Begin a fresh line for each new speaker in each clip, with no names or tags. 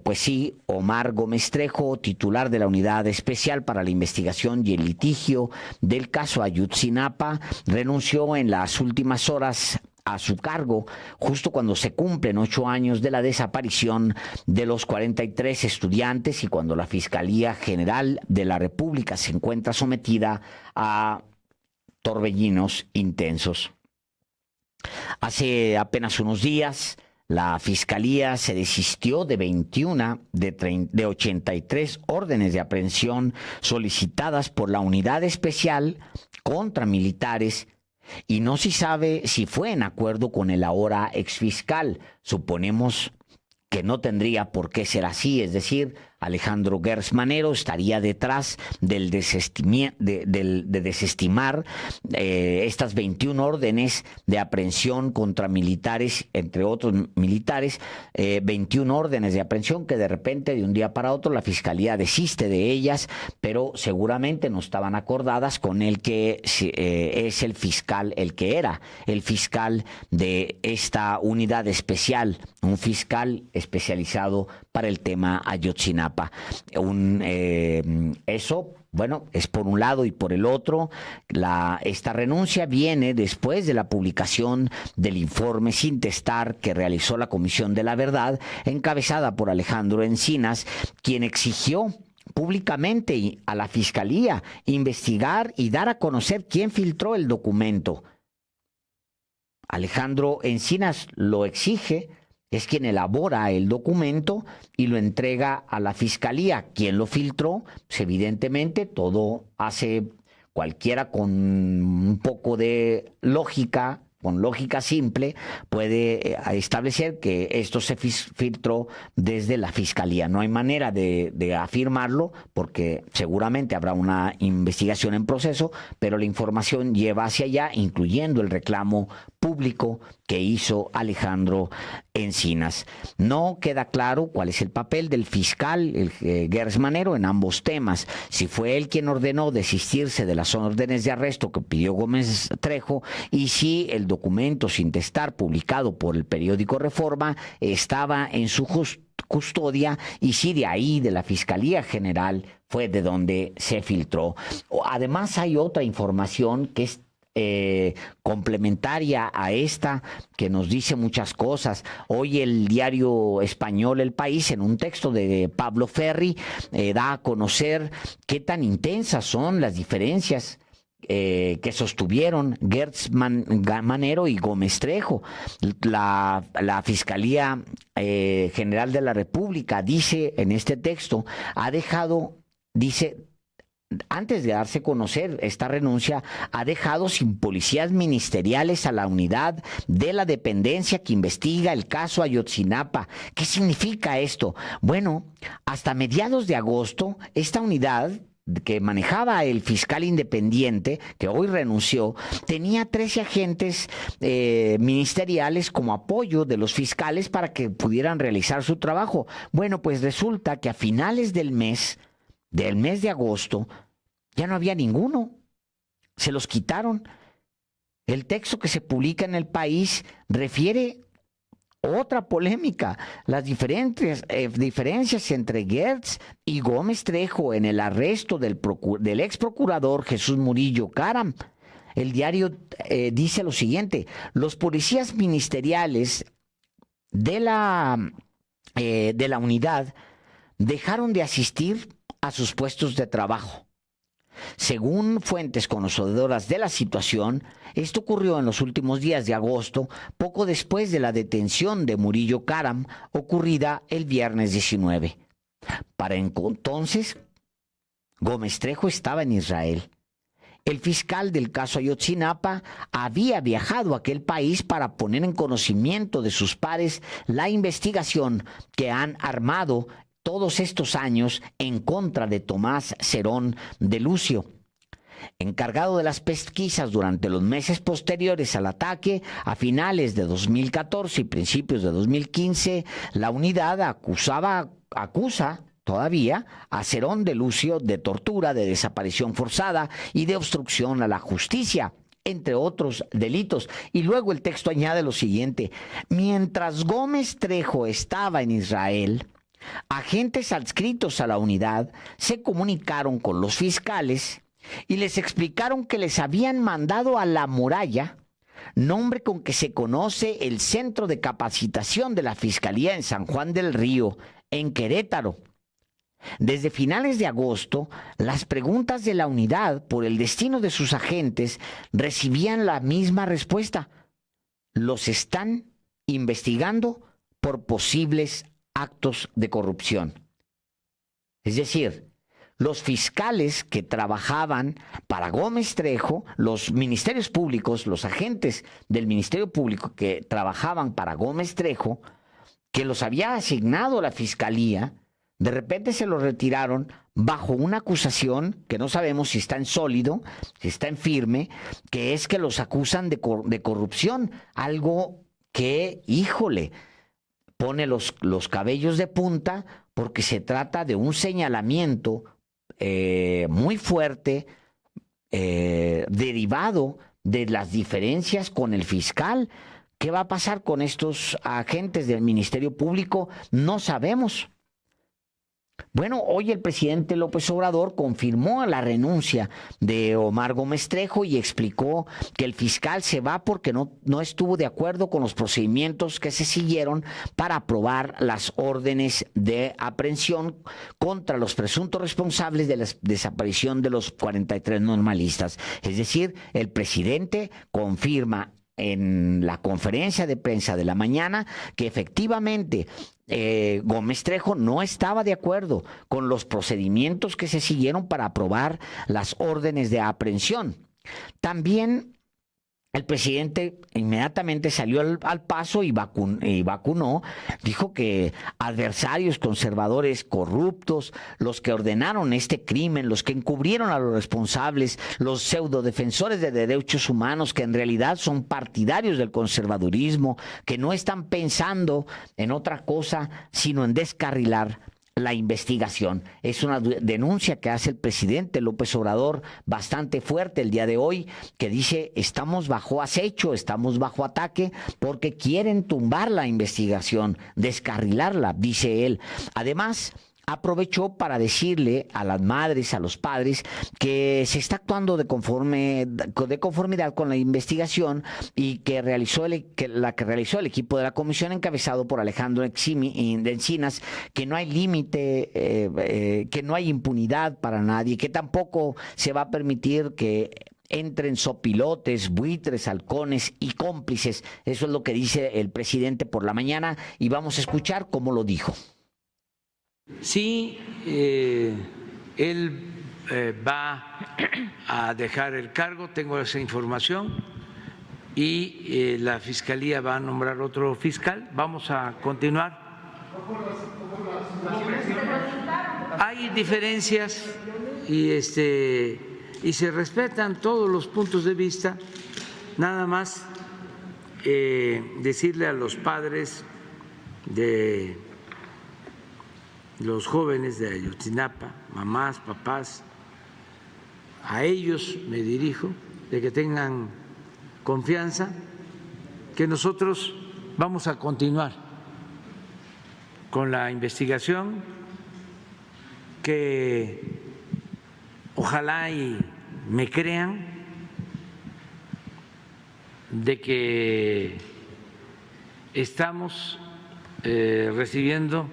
Pues sí, Omar Gómez Trejo, titular de la Unidad Especial para la Investigación y el Litigio del caso Ayotzinapa, renunció en las últimas horas a su cargo, justo cuando se cumplen 8 años de la desaparición de los 43 estudiantes y cuando la Fiscalía General de la República se encuentra sometida a torbellinos intensos. Hace apenas unos días, la Fiscalía se desistió de 21 de 83 órdenes de aprehensión solicitadas por la Unidad Especial contra militares y no se sabe si fue en acuerdo con el ahora exfiscal. Suponemos que no tendría por qué ser así, es decir, Alejandro Gertz Manero estaría detrás de desestimar estas 21 órdenes de aprehensión contra militares, entre otros militares, 21 órdenes de aprehensión que de repente, de un día para otro, la Fiscalía desiste de ellas, pero seguramente no estaban acordadas con el que es el fiscal, el que era el fiscal de esta unidad especial, un fiscal especializado para el tema Ayotzinapa. Eso, bueno, es por un lado, y por el otro, esta renuncia viene después de la publicación del informe sin testar que realizó la Comisión de la Verdad, encabezada por Alejandro Encinas, quien exigió públicamente a la Fiscalía investigar y dar a conocer quién filtró el documento. Alejandro Encinas lo exige, es quien elabora el documento y lo entrega a la Fiscalía. ¿Quién lo filtró? Pues evidentemente todo hace cualquiera con un poco de lógica, con lógica simple, puede establecer que esto se filtró desde la Fiscalía. No hay manera de afirmarlo porque seguramente habrá una investigación en proceso, pero la información lleva hacia allá, incluyendo el reclamo público que hizo Alejandro Encinas. No queda claro cuál es el papel del fiscal Gertz Manero en ambos temas. Si fue él quien ordenó desistirse de las órdenes de arresto que pidió Gómez Trejo y si el documento sin testar publicado por el periódico Reforma estaba en su custodia y si de ahí, de la Fiscalía General, fue de donde se filtró. Además, hay otra información que es complementaria a esta, que nos dice muchas cosas. Hoy el diario español El País, en un texto de Pablo Ferri, da a conocer qué tan intensas son las diferencias que sostuvieron Gertz Manero y Gómez Trejo. La Fiscalía General de la República dice en este texto, antes de darse a conocer esta renuncia, ha dejado sin policías ministeriales a la unidad de la dependencia que investiga el caso Ayotzinapa. ¿Qué significa esto? Bueno, hasta mediados de agosto, esta unidad que manejaba el fiscal independiente, que hoy renunció, tenía 13 agentes ministeriales como apoyo de los fiscales para que pudieran realizar su trabajo. Bueno, pues resulta que a finales del mes de agosto, ya no había ninguno. Se los quitaron. El texto que se publica en El País refiere otra polémica, las diferencias entre Gertz y Gómez Trejo en el arresto del ex procurador Jesús Murillo Caram. El diario dice lo siguiente: los policías ministeriales de la unidad dejaron de asistir a sus puestos de trabajo. Según fuentes conocedoras de la situación, esto ocurrió en los últimos días de agosto, poco después de la detención de Murillo Caram, ocurrida el viernes 19. Para entonces, Gómez Trejo estaba en Israel. El fiscal del caso Ayotzinapa había viajado a aquel país para poner en conocimiento de sus pares la investigación que han armado todos estos años en contra de Tomás Cerón de Lucio. Encargado de las pesquisas durante los meses posteriores al ataque, a finales de 2014 y principios de 2015, la unidad acusa todavía a Cerón de Lucio de tortura, de desaparición forzada y de obstrucción a la justicia, entre otros delitos. Y luego el texto añade lo siguiente: mientras Gómez Trejo estaba en Israel, Agentes adscritos a la unidad se comunicaron con los fiscales y les explicaron que les habían mandado a La Muralla, nombre con que se conoce el centro de capacitación de la Fiscalía en San Juan del Río, en Querétaro. Desde finales de agosto, las preguntas de la unidad por el destino de sus agentes recibían la misma respuesta: los están investigando por posibles actos de corrupción. Es decir, los fiscales que trabajaban para Gómez Trejo, los ministerios públicos, los agentes del Ministerio Público que trabajaban para Gómez Trejo, que los había asignado la Fiscalía, de repente se los retiraron bajo una acusación que no sabemos si está en sólido, si está en firme, que es que los acusan de corrupción, algo que, híjole, pone los cabellos de punta, porque se trata de un señalamiento muy fuerte, derivado de las diferencias con el fiscal. ¿Qué va a pasar con estos agentes del Ministerio Público? No sabemos. Bueno, hoy el presidente López Obrador confirmó la renuncia de Omar Gómez Trejo y explicó que el fiscal se va porque no estuvo de acuerdo con los procedimientos que se siguieron para aprobar las órdenes de aprehensión contra los presuntos responsables de la desaparición de los 43 normalistas. Es decir, el presidente confirma en la conferencia de prensa de la mañana que efectivamente Gómez Trejo no estaba de acuerdo con los procedimientos que se siguieron para aprobar las órdenes de aprehensión. También el presidente inmediatamente salió al paso y vacunó, dijo que adversarios conservadores corruptos, los que ordenaron este crimen, los que encubrieron a los responsables, los pseudodefensores de derechos humanos, que en realidad son partidarios del conservadurismo, que no están pensando en otra cosa sino en descarrilar la investigación. Es una denuncia que hace el presidente López Obrador bastante fuerte el día de hoy, que dice: estamos bajo acecho, estamos bajo ataque porque quieren tumbar la investigación, descarrilarla, dice él. Además, aprovechó para decirle a las madres, a los padres, que se está actuando de conformidad con la investigación y que realizó el equipo de la comisión encabezado por Alejandro Encinas, que no hay límite, que no hay impunidad para nadie, que tampoco se va a permitir que entren sopilotes, buitres, halcones y cómplices. Eso es lo que dice el presidente por la mañana y vamos a escuchar cómo lo dijo.
Sí, él va a dejar el cargo, tengo esa información, y la Fiscalía va a nombrar otro fiscal. Vamos a continuar. Hay diferencias y se respetan todos los puntos de vista. Nada más decirle a los padres de los jóvenes de Ayotzinapa, mamás, papás, a ellos me dirijo, de que tengan confianza, que nosotros vamos a continuar con la investigación, que ojalá y me crean de que estamos recibiendo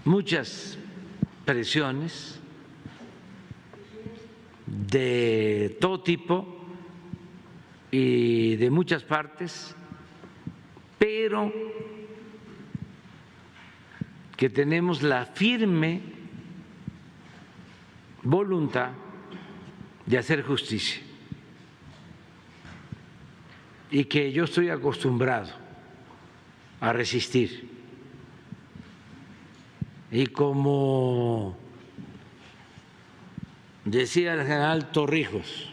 muchas presiones de todo tipo y de muchas partes, pero que tenemos la firme voluntad de hacer justicia y que yo estoy acostumbrado a resistir. Y como decía el general Torrijos,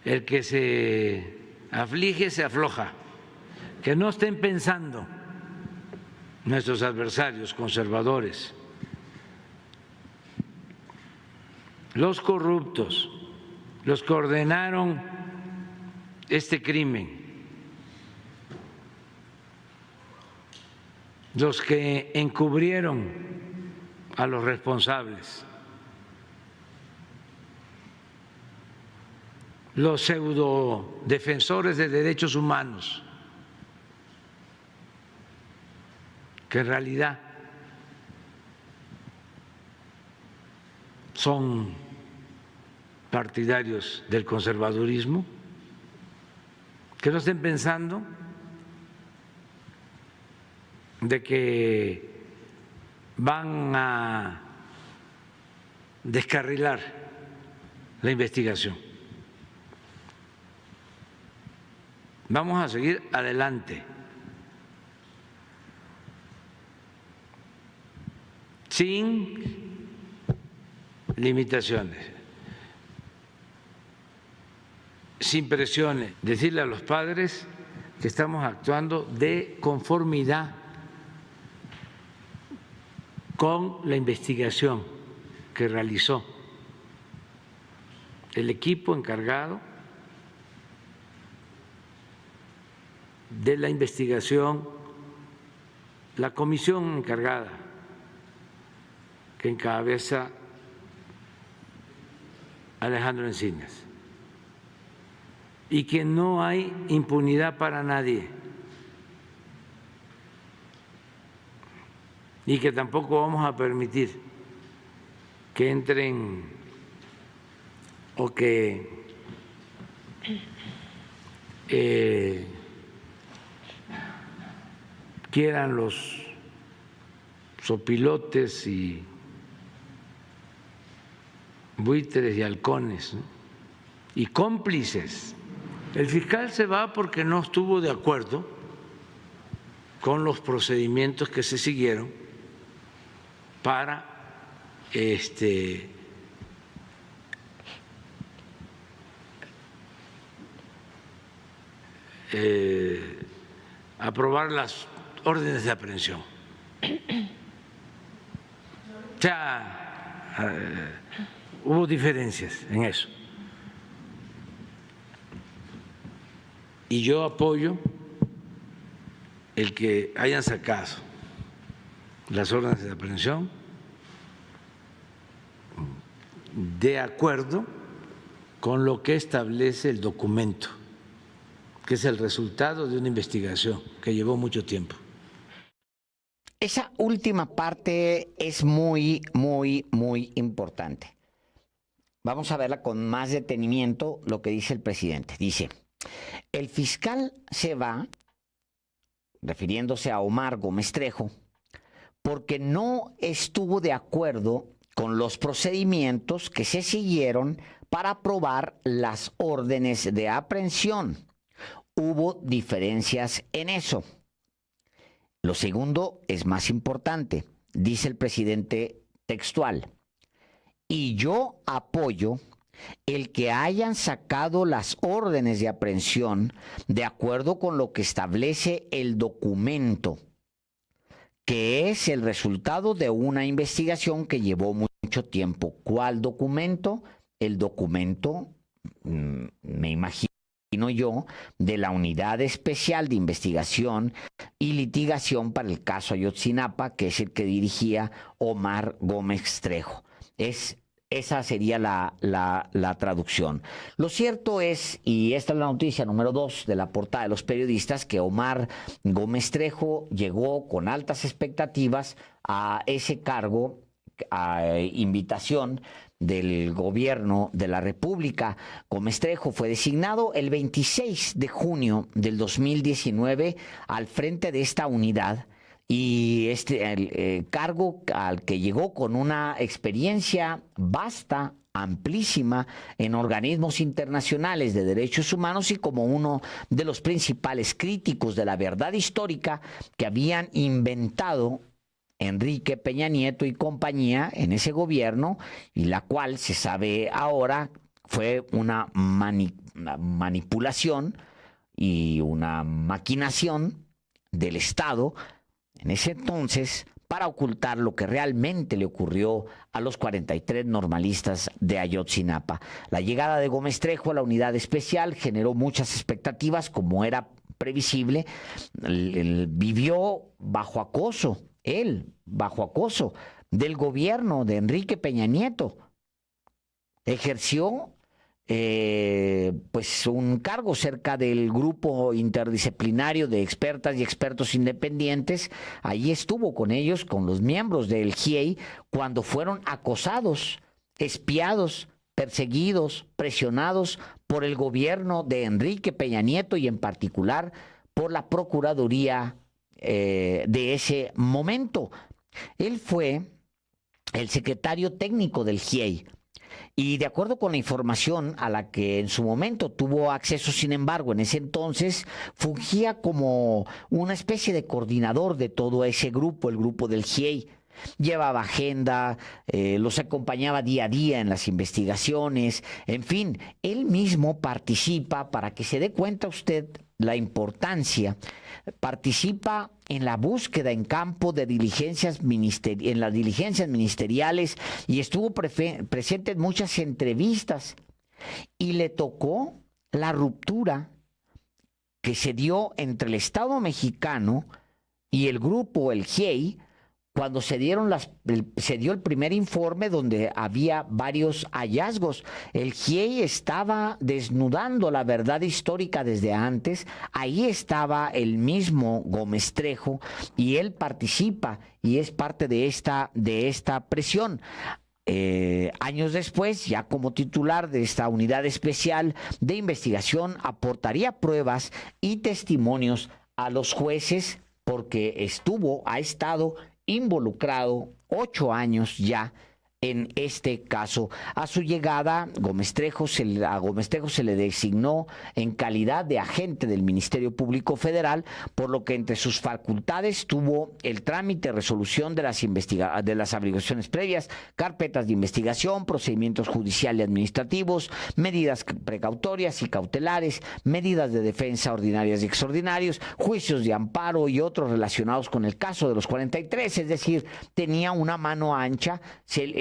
el que se aflige se afloja, que no estén pensando nuestros adversarios conservadores, los corruptos, los que ordenaron este crimen, los que encubrieron a los responsables, los pseudo defensores de derechos humanos, que en realidad son partidarios del conservadurismo, que no estén pensando de que van a descarrilar la investigación. Vamos a seguir adelante, sin limitaciones, sin presiones. Decirle a los padres que estamos actuando de conformidad con la investigación que realizó el equipo encargado de la investigación, la comisión encargada que encabeza Alejandro Encinas, y que no hay impunidad para nadie y que tampoco vamos a permitir que entren o que quieran los sopilotes y buitres y halcones, ¿no?, y cómplices. El fiscal se va porque no estuvo de acuerdo con los procedimientos que se siguieron para aprobar las órdenes de aprehensión. O sea, hubo diferencias en eso. Y yo apoyo el que hayan sacado las órdenes de aprehensión de acuerdo con lo que establece el documento, que es el resultado de una investigación que llevó mucho tiempo.
Esa última parte es muy, muy, muy importante. Vamos a verla con más detenimiento, lo que dice el presidente. Dice: el fiscal se va, refiriéndose a Omar Gómez Trejo, porque no estuvo de acuerdo con los procedimientos que se siguieron para aprobar las órdenes de aprehensión. Hubo diferencias en eso. Lo segundo es más importante, dice el presidente textual: y yo apoyo el que hayan sacado las órdenes de aprehensión de acuerdo con lo que establece el documento, que es el resultado de una investigación que llevó mucho tiempo. ¿Cuál documento? El documento, me imagino yo, de la Unidad Especial de Investigación y Litigación para el caso Ayotzinapa, que es el que dirigía Omar Gómez Trejo. Esa sería la traducción. Lo cierto es, y esta es la noticia número 2 de la portada de los periodistas, que Omar Gómez Trejo llegó con altas expectativas a ese cargo, a invitación del gobierno de la República. Gómez Trejo fue designado el 26 de junio del 2019 al frente de esta unidad, y el cargo al que llegó con una experiencia vasta, amplísima, en organismos internacionales de derechos humanos y como uno de los principales críticos de la verdad histórica que habían inventado Enrique Peña Nieto y compañía en ese gobierno, y la cual se sabe ahora fue una manipulación y una maquinación del Estado en ese entonces para ocultar lo que realmente le ocurrió a los 43 normalistas de Ayotzinapa. La llegada de Gómez Trejo a la unidad especial generó muchas expectativas, como era previsible. Él vivió bajo acoso del gobierno de Enrique Peña Nieto. Ejerció pues un cargo cerca del grupo interdisciplinario de expertas y expertos independientes. Allí estuvo con ellos, con los miembros del GIEI, cuando fueron acosados, espiados, perseguidos, presionados por el gobierno de Enrique Peña Nieto y en particular por la Procuraduría de ese momento. Él fue el secretario técnico del GIEI. Y de acuerdo con la información a la que en su momento tuvo acceso, sin embargo, en ese entonces fungía como una especie de coordinador de todo ese grupo, el grupo del GIEI. Llevaba agenda, los acompañaba día a día en las investigaciones, en fin, él mismo participa, para que se dé cuenta usted la importancia, participa en la búsqueda en campo de diligencias en las diligencias ministeriales y estuvo presente en muchas entrevistas y le tocó la ruptura que se dio entre el Estado mexicano y el grupo, el GIEI, cuando se dio el primer informe donde había varios hallazgos. El GIEI estaba desnudando la verdad histórica desde antes. Ahí estaba el mismo Gómez Trejo y él participa y es parte de esta presión. Años después, ya como titular de esta unidad especial de investigación, aportaría pruebas y testimonios a los jueces porque ha estado involucrado 8 años ya en este caso. A su llegada, a Gómez Trejo se le designó en calidad de agente del Ministerio Público Federal, por lo que entre sus facultades tuvo el trámite, resolución de las averiguaciones previas, carpetas de investigación, procedimientos judiciales y administrativos, medidas precautorias y cautelares, medidas de defensa ordinarias y extraordinarios, juicios de amparo y otros relacionados con el caso de los 43, es decir, tenía una mano ancha.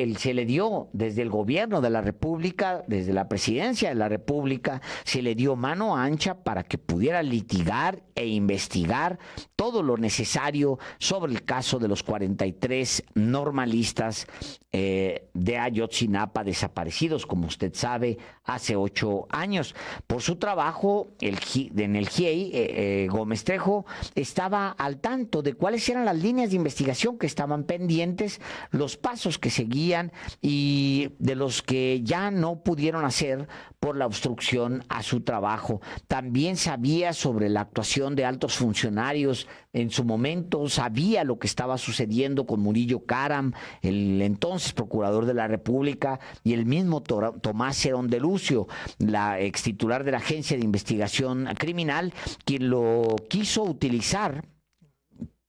Se le dio desde el gobierno de la República, desde la presidencia de la República, se le dio mano ancha para que pudiera litigar e investigar todo lo necesario sobre el caso de los 43 normalistas de Ayotzinapa desaparecidos, como usted sabe, hace 8 años. Por su trabajo en el GIEI, Gómez Trejo estaba al tanto de cuáles eran las líneas de investigación que estaban pendientes, los pasos que seguían y de los que ya no pudieron hacer por la obstrucción a su trabajo. También sabía sobre la actuación de altos funcionarios en su momento, sabía lo que estaba sucediendo con Murillo Karam, el entonces procurador de la República, y el mismo Tomás Herón de Lucio, la ex titular de la Agencia de Investigación Criminal, quien lo quiso utilizar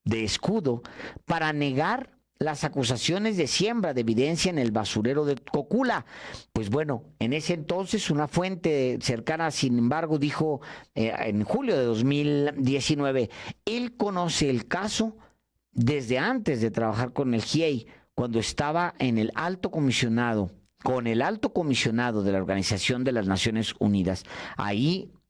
de escudo para negar las acusaciones de siembra de evidencia en el basurero de Cocula. Pues bueno, en ese entonces una fuente cercana, sin embargo, dijo en julio de 2019, él conoce el caso desde antes de trabajar con el GIEI, cuando estaba con el alto comisionado de la Organización de las Naciones Unidas.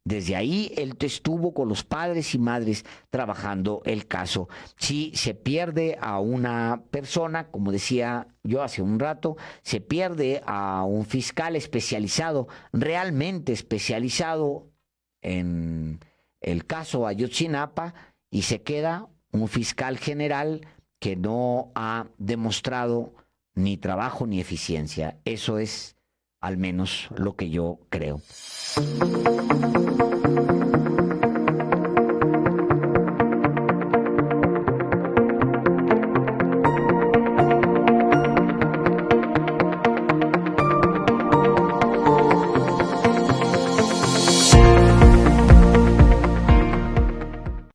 Desde ahí, él estuvo con los padres y madres trabajando el caso. Si se pierde a una persona, como decía yo hace un rato, se pierde a un fiscal especializado, realmente especializado en el caso Ayotzinapa, y se queda un fiscal general que no ha demostrado ni trabajo ni eficiencia. Eso es al menos lo que yo creo.